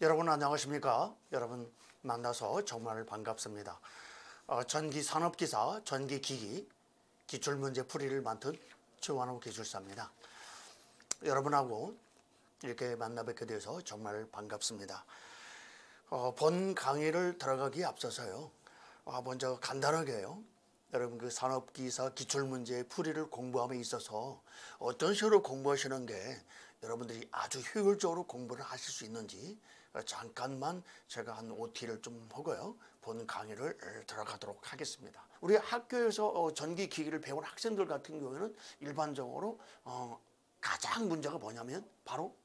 여러분 안녕하십니까? 여러분 만나서 정말 반갑습니다. 전기산업기사, 전기기기, 기출문제 풀이를 맡은 최완호 기술사입니다. 여러분하고 이렇게 만나 뵙게 돼서 정말 반갑습니다. 본 강의를 들어가기에 앞서서요. 먼저 간단하게요. 여러분 그 산업기사 기출문제 풀이를 공부함에 있어서 어떤 식으로 공부하시는 게 여러분들이 아주 효율적으로 공부를 하실 수 있는지 잠깐만 제가 한 OT를 좀 하고요. 본 강의를 들어가도록 하겠습니다. 우리 학교에서 전기기기를 배운 학생들 같은 경우에는 일반적으로 가장 문제가 뭐냐면 바로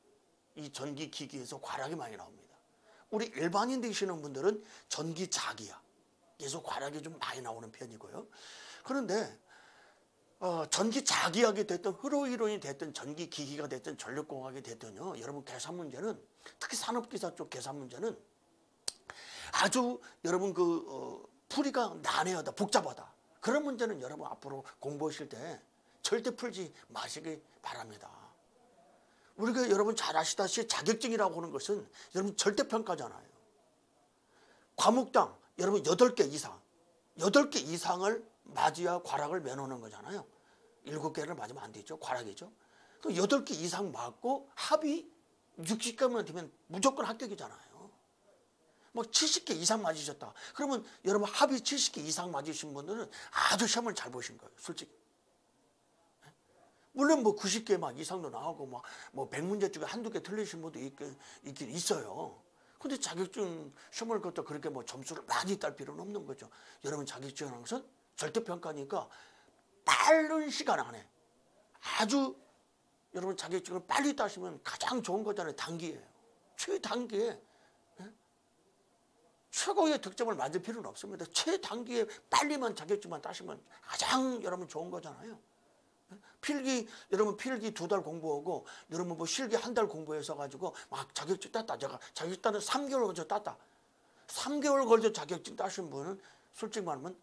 이 전기기기에서 과락이 많이 나옵니다. 우리 일반인 되시는 분들은 전기자기야. 계속 과락이 좀 많이 나오는 편이고요. 그런데 전기자기학이 됐든 흐로이론이 됐든 전기기기가 됐든 전력공학이 됐든요. 여러분 계산 문제는 특히 산업기사 쪽 계산 문제는 아주 여러분 풀이가 난해하다 복잡하다. 그런 문제는 여러분 앞으로 공부하실 때 절대 풀지 마시기 바랍니다. 우리가 여러분 잘 아시다시피 자격증이라고 하는 것은 여러분 절대평가잖아요. 과목당 여러분 8개 이상 8개 이상을 맞아야 과락을 매놓는 거잖아요. 7개를 맞으면 안 되죠. 과락이죠. 그 8개 이상 맞고 합이 60개만 되면 무조건 합격이잖아요. 뭐 70개 이상 맞으셨다. 그러면 여러분 합이 70개 이상 맞으신 분들은 아주 시험을 잘 보신 거예요. 솔직히. 물론 뭐 90개 막 이상도 나오고 뭐 100문제 중에 한두 개 틀리신 분도 있긴 있어요. 근데 자격증 시험을 갖다 그렇게 뭐 점수를 많이 딸 필요는 없는 거죠. 여러분 자격증이라는 것은 절대평가니까 빠른 시간 안에 아주 여러분 자격증을 빨리 따시면 가장 좋은 거잖아요. 단기에. 최단기에. 최고의 득점을 만들 필요는 없습니다. 최단기에 빨리만 자격증만 따시면 가장 여러분 좋은 거잖아요. 여러분 필기 2달 공부하고 여러분 뭐 실기 1달 공부해서 가지고 막 자격증 땄다. 제가 자격증 따는 3개월 걸쳐 땄다. 3개월 걸쳐 자격증 따신 분은 솔직히 말하면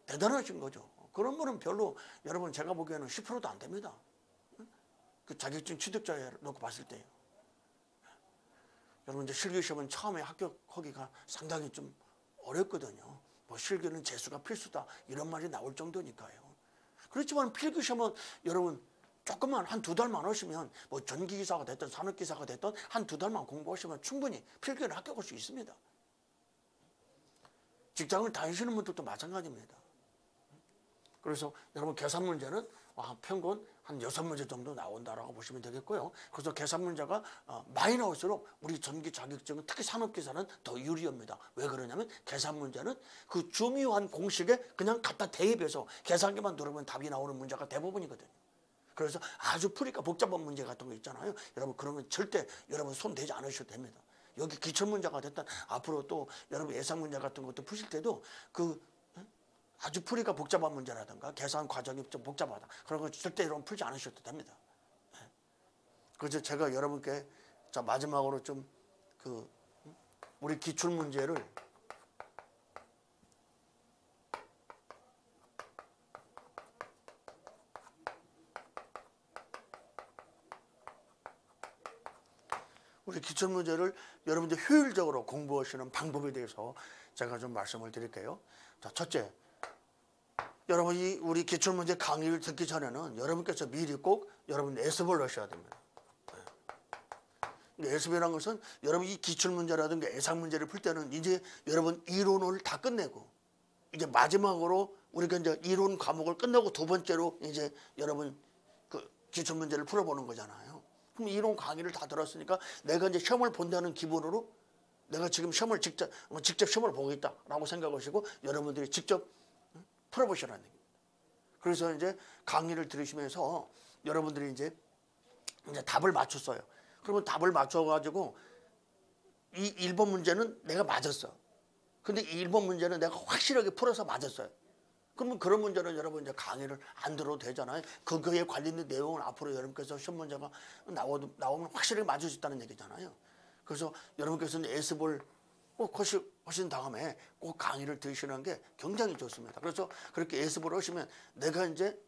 대단하신 거죠. 그런 분은 별로 여러분 제가 보기에는 10%도 안 됩니다. 그 자격증 취득자에 놓고 봤을 때요. 여러분 이제 실기 시험은 처음에 합격하기가 상당히 좀 어렵거든요. 뭐 실기는 재수가 필수다 이런 말이 나올 정도니까요. 그렇지만 필기시험은 여러분 조금만 한 2달만 하시면 뭐 전기기사가 됐든 산업기사가 됐든 한 2달만 공부하시면 충분히 필기를 합격할 수 있습니다. 직장을 다니시는 분들도 마찬가지입니다. 그래서 여러분 계산 문제는 평균 한 6문제 정도 나온다라고 보시면 되겠고요. 그래서 계산 문제가 많이 나올수록 우리 전기 자격증은 특히 산업기사는 더 유리합니다. 왜 그러냐면 계산 문제는 그 중요한 공식에 그냥 갖다 대입해서 계산기만 누르면 답이 나오는 문제가 대부분이거든요. 그래서 아주 풀이가 복잡한 문제 같은 거 있잖아요. 여러분 그러면 절대 여러분 손 대지 않으셔도 됩니다. 여기 기출 문제가 됐든 앞으로 또 여러분 예상 문제 같은 것도 푸실 때도 아주 풀이가 복잡한 문제라든가 계산 과정이 좀 복잡하다. 그런 거 절대 여러분 풀지 않으셔도 됩니다. 그래서 제가 여러분께 자 마지막으로 좀 우리 기출 문제를 여러분들 효율적으로 공부하시는 방법에 대해서 제가 좀 말씀을 드릴게요. 자, 첫째. 여러분 우리 기출문제 강의를 듣기 전에는 여러분께서 미리 꼭 여러분 예습을 하셔야 됩니다. 예습이라는 것은 여러분 이 기출문제라든가 예상문제를 풀 때는 이제 여러분 이론을 다 끝내고 이제 마지막으로 우리가 이제 이론 과목을 끝내고 두 번째로 이제 여러분 그 기출문제를 풀어보는 거잖아요. 그럼 이론 강의를 다 들었으니까 내가 이제 시험을 본다는 기분으로 내가 지금 시험을 직접 시험을 보겠다라고 생각하시고 여러분들이 직접 풀어보시라는 얘기입니다. 그래서 이제 강의를 들으시면서 여러분들이 이제 답을 맞췄어요. 그러면 답을 맞춰가지고 이 1번 문제는 내가 맞았어. 근데 이 1번 문제는 내가 확실하게 풀어서 맞았어요. 그러면 그런 문제는 여러분 이제 강의를 안 들어도 되잖아요. 그거에 관련된 내용을 앞으로 여러분께서 시험 문제가 나오면 확실하게 맞을 수 있다는 얘기잖아요. 그래서 여러분께서는 예습을 꼭 하신 다음에 꼭 강의를 들으시는 게 굉장히 좋습니다. 그래서 그렇게 예습을 하시면 내가 이제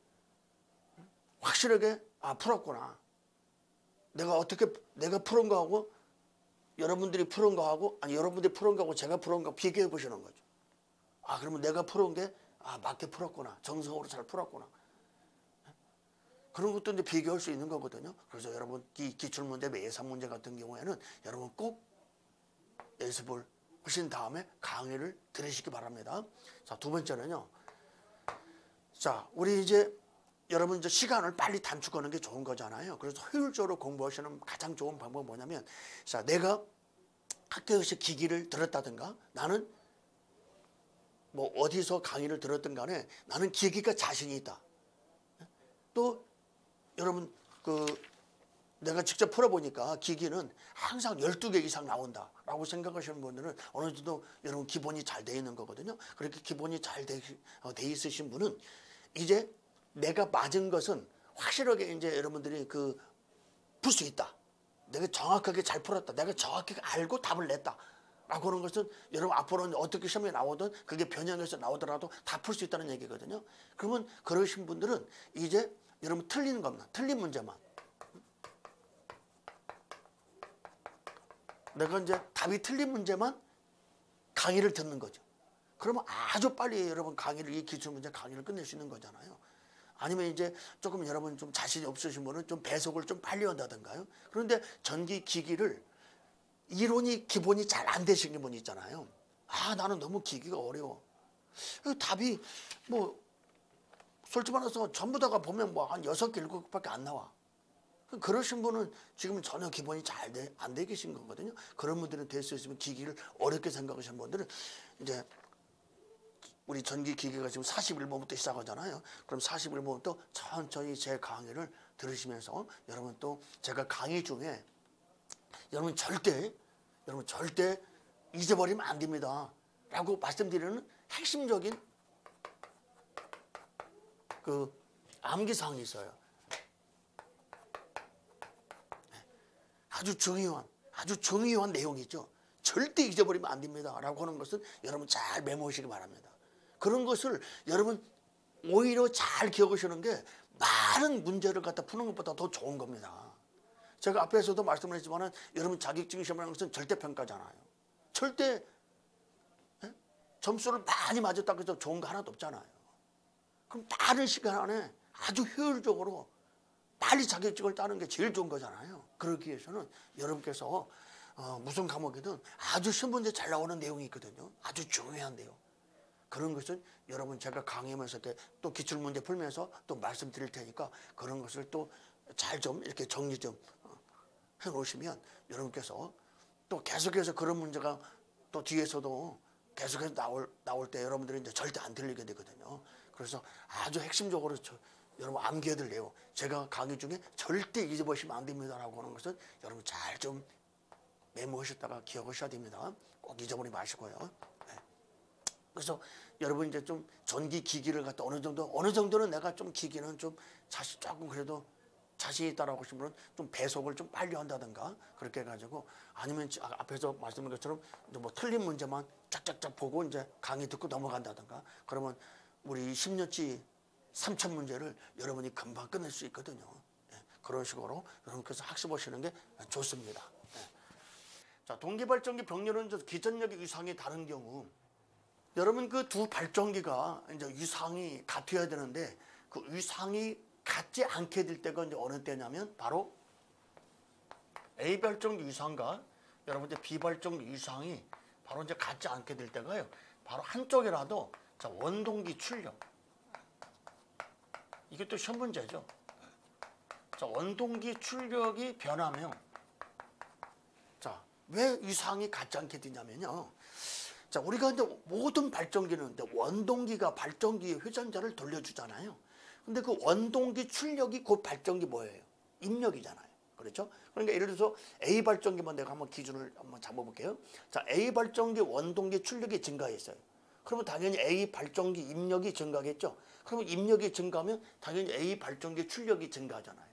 확실하게 풀었구나. 내가 푸른 거하고 여러분들이 풀은 거하고 아니 여러분들이 풀은 거하고 제가 풀은 거 비교해 보시는 거죠. 아 그러면 내가 풀은 게 맞게 풀었구나. 정성으로 잘 풀었구나. 그런 것도 이제 비교할 수 있는 거거든요. 그래서 여러분 이 기출문제, 예상문제 같은 경우에는 여러분 꼭 연습을 하신 다음에 강의를 들으시기 바랍니다. 자, 두 번째는요. 자, 우리 이제 여러분 이제 시간을 빨리 단축하는 게 좋은 거잖아요. 그래서 효율적으로 공부하시는 가장 좋은 방법은 뭐냐면, 자, 내가 학교에서 기기를 들었다든가, 나는 뭐 어디서 강의를 들었든 간에 나는 기기가 자신이 있다. 또 여러분 내가 직접 풀어보니까 기기는 항상 12개 이상 나온다라고 생각하시는 분들은 어느 정도 여러분 기본이 잘 돼 있는 거거든요. 그렇게 기본이 잘 돼 있으신 분은 이제 내가 맞은 것은 확실하게 이제 여러분들이 풀 수 있다. 내가 정확하게 잘 풀었다. 내가 정확히 알고 답을 냈다. 라고 하는 것은 여러분 앞으로는 어떻게 시험에 나오든 그게 변형해서 나오더라도 다 풀 수 있다는 얘기거든요. 그러면 그러신 분들은 이제 여러분 틀리는 겁니다. 틀린 문제만. 내가 이제 답이 틀린 문제만 강의를 듣는 거죠. 그러면 아주 빨리 여러분 이 기출문제 강의를 끝낼 수 있는 거잖아요. 아니면 이제 조금 여러분 좀 자신이 없으신 분은 좀 배속을 좀 빨리 한다든가요. 그런데 전기 기기를 이론이 기본이 잘 안 되시는 분이 있잖아요. 나는 너무 기기가 어려워. 답이 뭐 솔직히 말해서 전부 다가 보면 뭐 한 6개, 7개밖에 안 나와. 그러신 분은 지금 전혀 기본이 안 돼 계신 거거든요. 그런 분들은 될 수 있으면 기기를 어렵게 생각하시는 분들은 이제 우리 전기 기기가 지금 41번부터 시작하잖아요. 그럼 41번부터 천천히 제 강의를 들으시면서 여러분 또 제가 강의 중에 여러분 절대 잊어버리면 안 됩니다. 라고 말씀드리는 핵심적인 암기사항이 있어요. 아주 중요한 내용이죠. 절대 잊어버리면 안 됩니다. 라고 하는 것은 여러분 잘 메모하시기 바랍니다. 그런 것을 여러분 오히려 잘 기억하시는 게 많은 문제를 갖다 푸는 것보다 더 좋은 겁니다. 제가 앞에서도 말씀을 했지만 여러분 자격증 시험이라는 것은 절대평가잖아요. 절대 점수를 많이 맞았다고 해서 좋은 거 하나도 없잖아요. 그럼 빠른 시간 안에 아주 효율적으로 빨리 자격증을 따는 게 제일 좋은 거잖아요. 그러기 위해서는 여러분께서 무슨 과목이든 아주 시험 문제 잘 나오는 내용이 있거든요. 아주 중요한 내용. 그런 것은 여러분 제가 강의하면서 또 기출문제 풀면서 또 말씀드릴 테니까 그런 것을 또 잘 좀 이렇게 정리 좀 해놓으시면 여러분께서 또 계속해서 그런 문제가 또 뒤에서도 계속해서 나올 때 여러분들이 이제 절대 안 들리게 되거든요. 그래서 아주 핵심적으로 여러분 암기해야 될 내용, 제가 강의 중에 절대 잊어버리시면 안 됩니다라고 하는 것은 여러분 잘 좀 메모하셨다가 기억하셔야 됩니다. 꼭 잊어버리지 마시고요. 네. 그래서 여러분 이제 좀 전기 기기를 갖다 어느 정도는 내가 좀 기기는 좀 조금 그래도 자신 있다라고 하신 분은 좀 배속을 좀 빨리 한다든가 그렇게 해가지고 아니면 앞에서 말씀드린 것처럼 뭐 틀린 문제만 짝짝짝 보고 이제 강의 듣고 넘어간다든가 그러면 우리 10년치 3천 문제를 여러분이 금방 끝낼 수 있거든요. 네. 그런 식으로 여러분께서 학습하시는 게 좋습니다. 네. 자, 동기발전기 병렬은 기전력의 위상이 다른 경우 여러분 그 두 발전기가 이제 위상이 같아야 되는데 그 위상이 같지 않게 될 때가 이제 어느 때냐면 바로 A 발전기 위상과 여러분 이제 B 발전기 위상이 바로 이제 같지 않게 될 때가요. 바로 한쪽이라도 자, 원동기 출력. 이게 또 시험 문제죠. 자, 원동기 출력이 변하면 자, 왜 위상이 같지 않게 되냐면요. 자, 우리가 이제 모든 발전기는 원동기가 발전기의 회전자를 돌려주잖아요. 근데 그 원동기 출력이 곧 발전기 뭐예요? 입력이잖아요. 그렇죠? 그러니까 예를 들어서 A 발전기만 내가 한번 기준을 한번 잡아볼게요. 자, A 발전기 원동기 출력이 증가했어요. 그러면 당연히 A 발전기 입력이 증가하겠죠. 그러면 입력이 증가하면 당연히 A 발전기 출력이 증가하잖아요.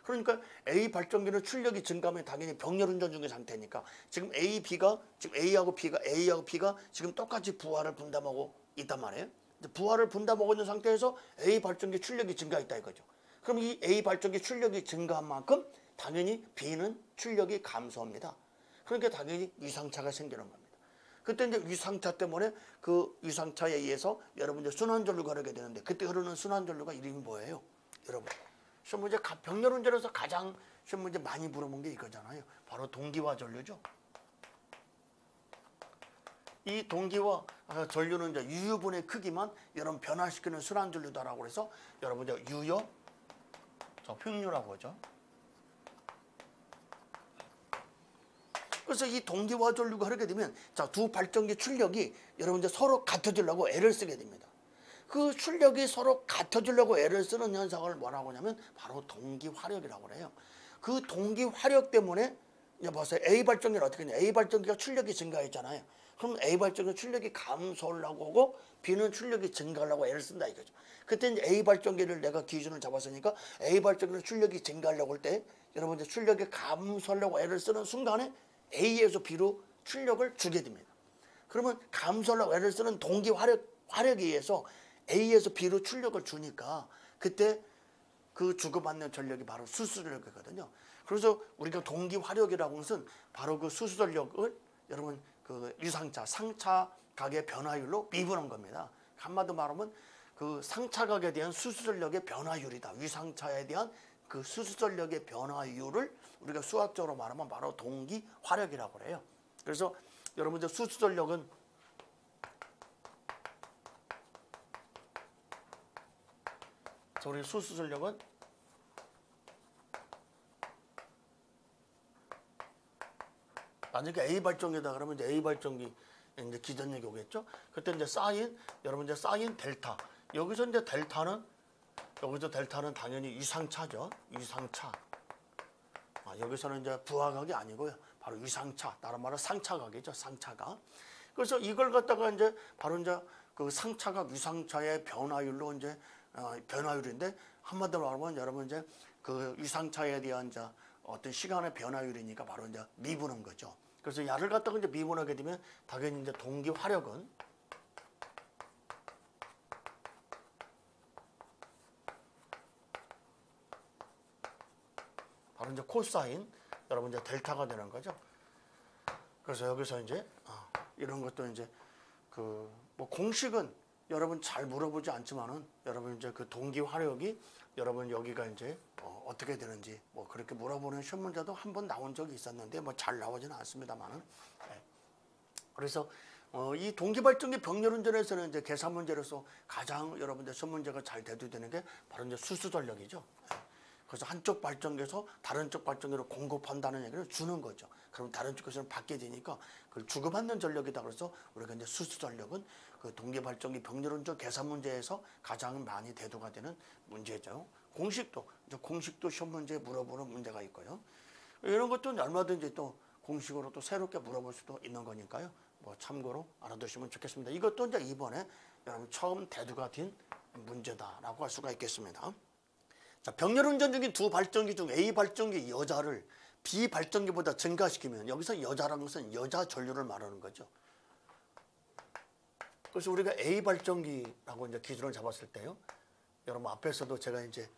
그러니까 A 발전기는 출력이 증가하면 당연히 병렬 운전 중의 상태니까 지금 A하고 B가 지금 똑같이 부하를 분담하고 있단 말이에요. 부하를 분담하고 있는 상태에서 A 발전기 출력이 증가했다 이거죠. 그럼 이 A 발전기 출력이 증가한 만큼 당연히 B는 출력이 감소합니다. 그러니까 당연히 위상차가 생기는 겁니다. 그때 이제 위상차 때문에 그 위상차에 의해서 여러분 이제 순환전류가 흐르게 되는데 그때 흐르는 순환전류가 이름이 뭐예요? 여러분 시험 문제 병렬운전에서 가장 시험 문제 많이 물어본 게 이거잖아요. 바로 동기화 전류죠. 이 동기화 전류는 이제 유효분의 크기만 여러분 변화시키는 순환전류다라고 해서 여러분 이제 유효 획류라고 하죠. 그래서 이 동기화 전류가 흐르게 되면 자, 두 발전기 출력이 여러분 이제 서로 같아지려고 애를 쓰게 됩니다. 그 출력이 서로 같아지려고 애를 쓰는 현상을 뭐라고 하냐면 바로 동기화력이라고 해요. 그 동기화력 때문에 이제 보세요. A 발전기는 어떻게 했냐? A 발전기가 출력이 증가했잖아요. 그럼 A 발전기 출력이 감소하려고 하고 B는 출력이 증가하려고 애를 쓴다 이거죠. 그때 이제 A 발전기를 내가 기준을 잡았으니까 A 발전기는 출력이 증가하려고 할 때 여러분 이제 출력이 감소하려고 애를 쓰는 순간에 A에서 B로 출력을 주게 됩니다. 그러면 감소하려고 애를 쓰는 동기 화력에 의해서 A에서 B로 출력을 주니까 그때 그 주고받는 전력이 바로 수수전력이거든요. 그래서 우리가 동기 화력이라고 하는 것은 바로 그 수수전력을 여러분 그 유상차, 상차각의 변화율로 미분한 겁니다. 한마디로 말하면 그 상차각에 대한 수수전력의 변화율이다. 유상차에 대한 그 수수전력의 변화율을 우리가 수학적으로 말하면 바로 동기 화력이라고 해요. 그래서 여러분들 수수전력은 우리 수수전력은 만약에 A 발전기다 그러면 이제 A 발전기 이제 기전력이 오겠죠. 그때 이제 사인 여러분 이제 사인 델타 여기서 이제 델타는 당연히 유상차죠. 유상차. 여기서는 이제 부하각이 아니고요. 바로 유상차. 다른 말로 상차각이죠. 상차각. 그래서 이걸 갖다가 이제 바로 이제 그 상차각 유상차의 변화율로 이제 변화율인데 한마디로 말하면 여러분 이제 그 유상차에 대한 이제 어떤 시간의 변화율이니까 바로 이제 미분한 거죠. 그래서 야를 갖다가 이제 미분하게 되면 당연히 이제 동기 화력은 바로 이제 코사인 여러분 이제 델타가 되는 거죠. 그래서 여기서 이제 이런 것도 이제 그 뭐 공식은 여러분 잘 물어보지 않지만은 여러분 이제 그 동기 화력이 여러분 여기가 이제 어떻게 되는지 뭐 그렇게 물어보는 시험 문제도 한 번 나온 적이 있었는데 뭐 잘 나오지는 않습니다만은. 네. 그래서 이 동기발전기 병렬운전에서는 이제 계산 문제로서 가장 여러분들 시험 문제가 잘 대두되는 게 바로 이제 수수전력이죠. 네. 그래서 한쪽 발전기에서 다른 쪽 발전기로 공급한다는 얘기를 주는 거죠. 그럼 다른 쪽에서는 받게 되니까 그걸 주고받는 전력이다. 그래서 우리가 이제 수수전력은 그 동기발전기 병렬운전 계산 문제에서 가장 많이 대두가 되는 문제죠. 공식도 시험 문제에 물어보는 문제가 있고요. 이런 것도 얼마든지 또 공식으로 또 새롭게 물어볼 수도 있는 거니까요. 뭐 참고로 알아두시면 좋겠습니다. 이것도 이제 이번에 여러분 처음 대두가 된 문제다라고 할 수가 있겠습니다. 자, 병렬운전 중인 두 발전기 중 A 발전기 여자를 B 발전기보다 증가시키면 여기서 여자라는 것은 여자 전류를 말하는 거죠. 그래서 우리가 A 발전기라고 이제 기준을 잡았을 때요. 여러분 앞에서도 제가 이제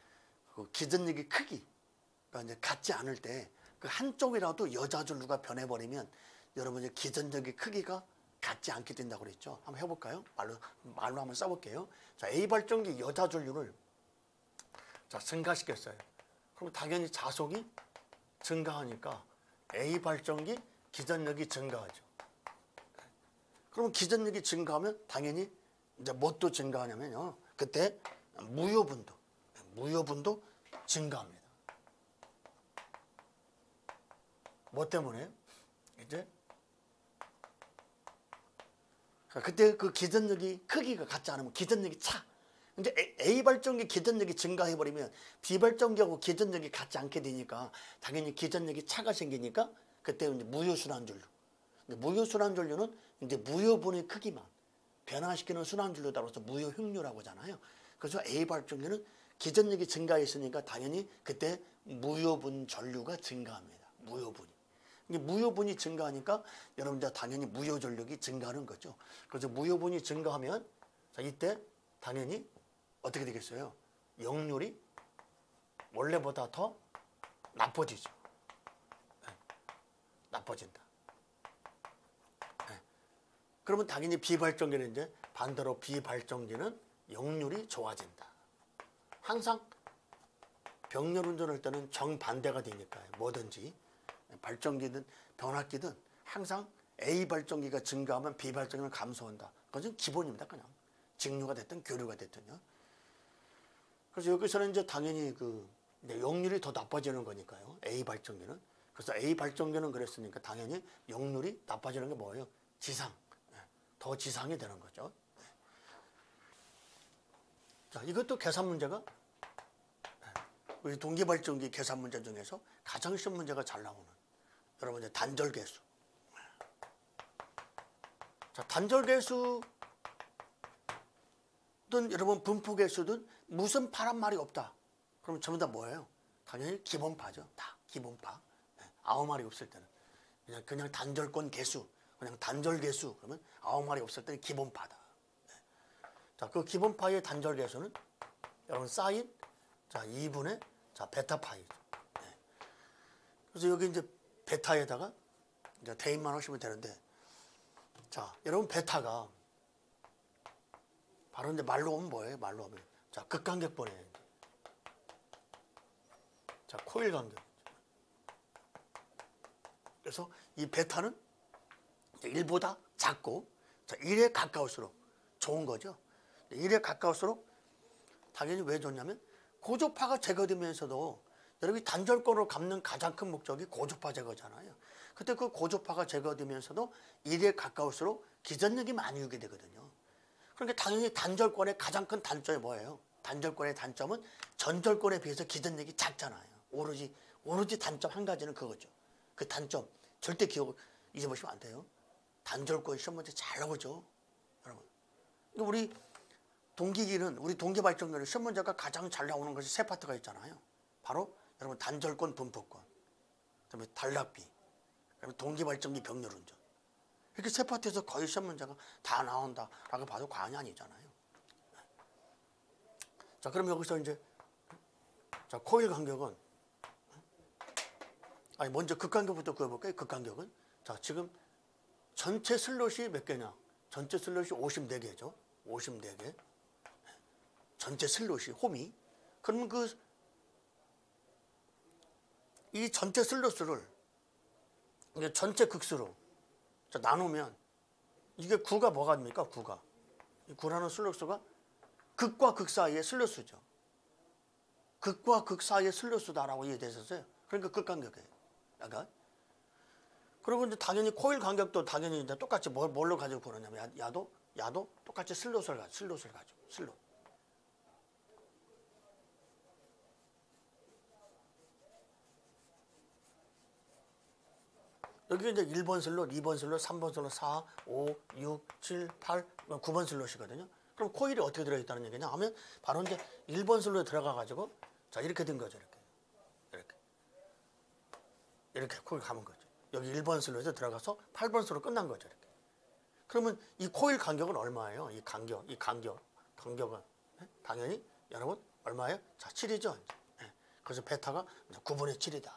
그 기전력의 크기가 이제 같지 않을 때 그 한쪽이라도 여자 전류가 변해버리면 여러분 이제 기전력의 크기가 같지 않게 된다고 그랬죠. 한번 해볼까요? 말로 한번 써볼게요. 자, A 발전기 여자 전류를 자, 증가시켰어요. 그럼 당연히 자속이 증가하니까 A 발전기 기전력이 증가하죠. 그럼 기전력이 증가하면 당연히 이제 뭣도 증가하냐면요. 그때 무효분도 증가합니다. 뭐 때문에? 이제 그때 그 기전력이 크기가 같지 않으면 기전력이 차. 이제 A 발전기 기전력이 증가해버리면 B 발전기하고 기전력이 같지 않게 되니까 당연히 기전력이 차가 생기니까 그때 이제 무효순환전류. 무효순환전류는 이제 무효분의 크기만 변화시키는 순환전류다 그래서 무효흉류라고 하잖아요. 그래서 A 발전기는 기전력이 증가했으니까 당연히 그때 무효분 전류가 증가합니다. 무효분이 증가하니까 여러분들 당연히 무효전력이 증가하는 거죠. 그래서 무효분이 증가하면 자, 이때 당연히 어떻게 되겠어요? 역률이 원래보다 더 나빠지죠. 네, 나빠진다. 그러면 당연히 비발정기는 이제 반대로 비발정기는 역률이 좋아진다. 항상 병렬 운전할 때는 정반대가 되니까요. 뭐든지 발정기든 변압기든 항상 A 발정기가 증가하면 B 발정기는 감소한다. 그것은 기본입니다. 그냥 직류가 됐든 교류가 됐든요. 그래서 여기서는 이제 당연히 그 역률이 더 나빠지는 거니까요. A 발정기는. 그래서 A 발정기는 그랬으니까 당연히 역률이 나빠지는 게 뭐예요? 지상. 더 지상이 되는 거죠. 자, 이것도 계산 문제가 우리 동기발전기 계산 문제 중에서 가장 쉬운 문제가 잘 나오는 여러분 이제 단절계수. 자, 단절계수든 여러분 분포계수든 무슨 파란 말이 없다. 그럼 전부 다 뭐예요? 당연히 기본파죠. 다 기본파. 아무 말이 없을 때는 그냥 단절권 계수, 그냥 단절계수 그러면 아무 말이 없을 때는 기본파다. 자, 그 기본파의 단절계수는 여러분 사인 자 2분의 자 베타파이죠. 그래서 여기 이제 베타에다가 이제 대입만 하시면 되는데, 자 여러분 베타가 바로 이제 말로 하면 뭐예요? 말로 하면 자 극간격분해. 자 코일 간격. 그래서 이 베타는 1보다 작고 자 1에 가까울수록 좋은 거죠. 1에 가까울수록 당연히 왜 좋냐면 고조파가 제거되면서도 여러분이 단절권으로 갚는 가장 큰 목적이 고조파 제거잖아요. 그때 그 고조파가 제거되면서도 1에 가까울수록 기전력이 많이 유게 되거든요. 그러니까 당연히 단절권의 가장 큰 단점이 뭐예요? 단절권의 단점은 전절권에 비해서 기전력이 작잖아요. 오로지 단점 한 가지는 그거죠. 그 단점 절대 잊어보시면 안 돼요. 단절권 시험 문제 잘 나오죠, 여러분. 우리 동기기는 우리 동기발전기는 시험 문제가 가장 잘 나오는 것이 세 파트가 있잖아요. 바로 여러분 단절권, 분포권, 그다음에 단락비, 그다음에 동기발전기 병렬운전. 이렇게 세 파트에서 거의 시험 문제가 다 나온다라고 봐도 과언이 아니잖아요. 자, 그럼 여기서 이제 자 코일 간격은 먼저 극간격부터 그어볼까요? 극간격은 자 지금 전체 슬롯이 몇 개냐? 전체 슬롯이 54개죠. 54개. 전체 슬롯이 홈이. 그러면 이 전체 슬롯을 이게 전체 극수로 자, 나누면 이게 9가 뭐가 됩니까? 9가. 이 9라는 슬롯수가 극과 극 사이의 슬롯수죠. 극과 극 사이의 슬롯수다라고 이해되셨어요? 그러니까 극간격이에요. 약간. 그리고 이제 당연히 코일 간격도 당연히 이제 똑같이 뭘로 가지고 그러냐면 야도 똑같이 슬롯을 가지고 슬롯. 여기 이제 1번 슬롯, 2번 슬롯, 3번 슬롯, 4, 5, 6, 7, 8, 9번 슬롯이거든요. 그럼 코일이 어떻게 들어있다는 얘기냐 하면 바로 이제 1번 슬롯에 들어가 가지고 자 이렇게 된 거죠. 이렇게 코일 감은 거죠. 여기 1번 슬롯에 들어가서 8번 슬롯 끝난 거죠. 이렇게. 그러면 이 코일 간격은 얼마예요? 이 간격은 당연히 여러분 얼마예요? 자 7이죠. 그래서 베타가 9분의 7이다.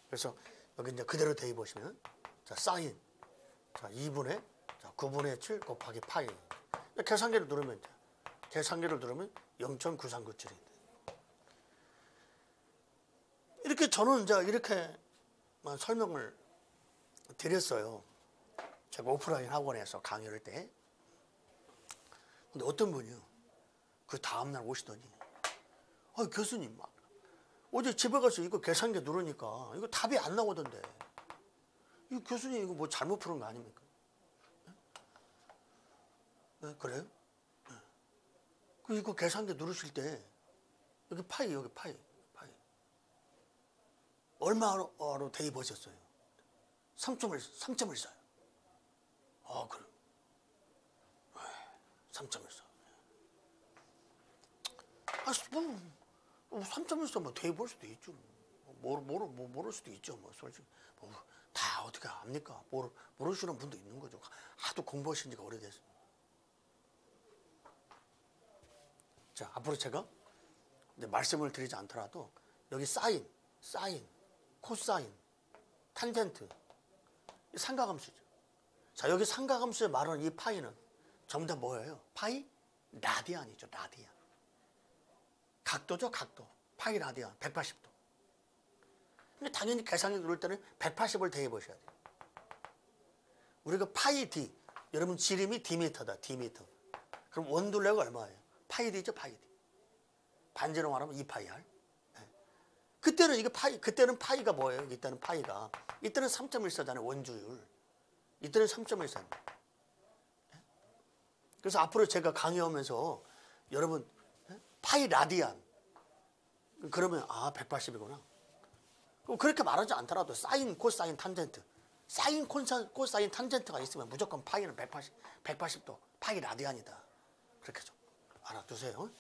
그래서 여기 이제 그대로 대입하시면 자 사인 자 2분의 자 9분의 7 곱하기 파이. 계산기를 누르면 0.9397인데. 이렇게 저는 이제 이렇게만 설명을 드렸어요. 제가 오프라인 학원에서 강의를 할 때. 근데 어떤 분이요. 그 다음날 오시더니 교수님 어제 집에 가서 이거 계산기 누르니까 이거 답이 안 나오던데. 이 교수님 이거 뭐 잘못 푸는 거 아닙니까? 네, 그래요? 네. 이거 계산기 누르실 때 여기 파이. 얼마로 대입하셨어요? 3점을 써요. 그래. 3점을 써. 3점을 써면 대입할 수도 있죠. 모를 수도 있죠. 솔직히. 다 어떻게 압니까? 모르시는 분도 있는 거죠. 하도 공부하신 지가 오래됐어요. 자, 앞으로 제가 이제 말씀을 드리지 않더라도 여기 사인, 코사인, 탄젠트 삼각함수죠. 자, 여기 삼각함수에 말하는 이 파이는 전부 다 뭐예요? 파이 라디안이죠. 라디안. 각도죠. 각도. 파이 라디안 180도. 근데 당연히 계산이 그럴 때는 180을 대해 보셔야 돼요. 우리가 파이 D, 여러분 지름이 D미터다. D미터. 그럼 원둘레가 얼마예요? 파이 D죠. 파이 D. 반지로 말하면 2파이 R. 네. 그때는 이게 파이, 그때는 파이가 뭐예요? 이때는 파이가. 이때는 3.14잖아요. 원주율. 이때는 3.14입니다. 네? 그래서 앞으로 제가 강의하면서 여러분 파이 라디안 그러면 아 180이구나. 그렇게 말하지 않더라도 사인, 코사인, 탄젠트. 사인, 코사인, 탄젠트가 있으면 무조건 파이는 180도 파이 라디안이다. 그렇게 좀 알아두세요.